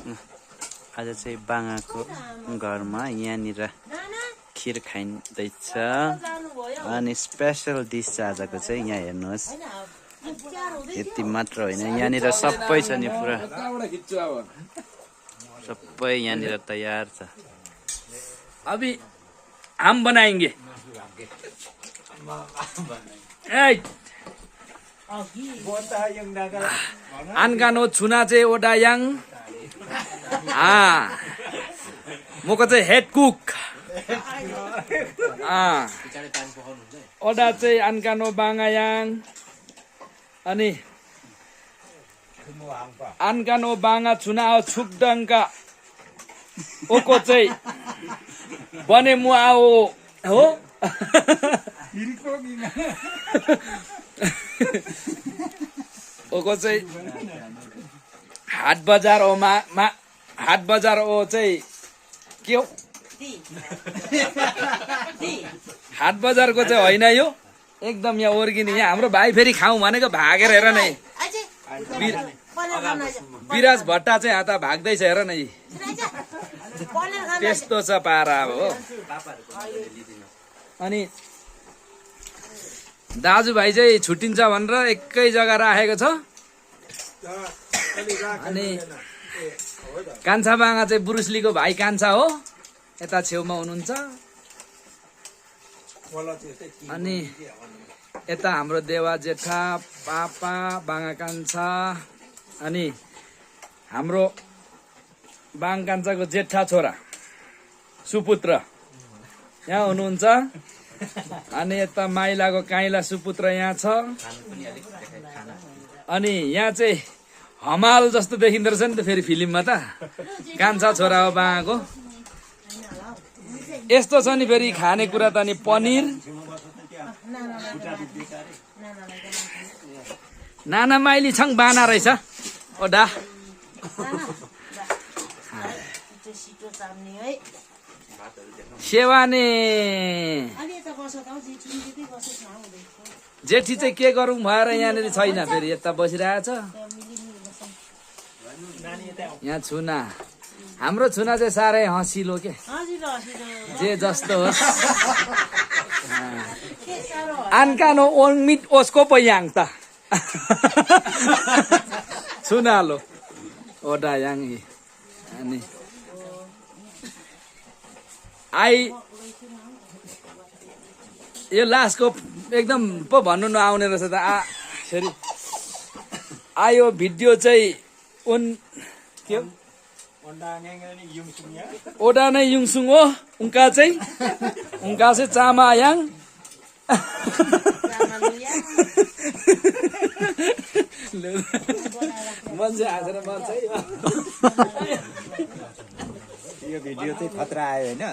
आज चाहिँ बाङाको घरमा यहाँनिर खिर खाइँदैछ अनि स्पेसल डिस चाहिँ आजको चाहिँ यहाँ हेर्नुहोस्। यति मात्र होइन, यहाँनिर सबै छ नि, पुरा सबै यहाँनिर तयार छ। अभी हम बनाएंगे। आनगानो छुना चाहिँ ओडायाङ मको चाहिँ हेड कुक ओडा चाहिँ आनगानो बाङायाङ अनि आनगानो बाङा छुना छुकडङ्का ओको चाहिँ बने मुआओ हो ओको चाहिँ हाट बजार ओ हाट बजार ओ चाहिँ के हो हाट बजारको चाहिँ होइन यो एकदम यहाँ अर्ग्यानिक। यहाँ हाम्रो भाइ फेरि खाउँ भनेको भागेर हेर नै विराज भट्टा चाहिँ आता भाग्दैछ हेर नै त्यस्तो छ पारा अब हो। अनि दाजुभाइ चाहिँ छुट्टिन्छ भनेर एकै जग्गा राखेको छ। अनि कान्छा बाङा चाहिँ बुरुसलीको भाइ कान्छा हो, यता छेउमा हुनुहुन्छ। अनि यता हाम्रो देवा जेठा पापा बाङा कान्छा अनि हाम्रो बाङ कान्छाको जेठा छोरा सुपुत्र यहाँ हुनुहुन्छ। अनि यता माइलाको काइला सुपुत्र यहाँ छ। अनि यहाँ चाहिँ हमाल जस्तो देखिँदो रहेछ नि त फेरि फिल्ममा त, कान्छा छोरा हो बाङाको। यस्तो छ नि फेरि खानेकुरा त नि पनिर नाना माइली छङ बाना रहेछ ओडा। सेवाने जेठी चाहिँ के गरौँ भएर यहाँनिर छैन, फेरि यता बसिरहेछ। यहाँ छुना हाम्रो छुना चाहिँ साह्रै हँसिलो के जे जस्तो होस्। आनकानो ओङमिट ओस्को पयाङ त छुनालो ओडा याङ। अनि यो लास्टको एकदम पो भन्नु नआउने रहेछ त फेरि आयो भिडियो चाहिँ के हो ओडा नै युङसुङ हो उनका चाहिँ चामायाङ मान्छे हाँसेर मर्छ है। यो भिडियो चाहिँ खतरा आयो होइन।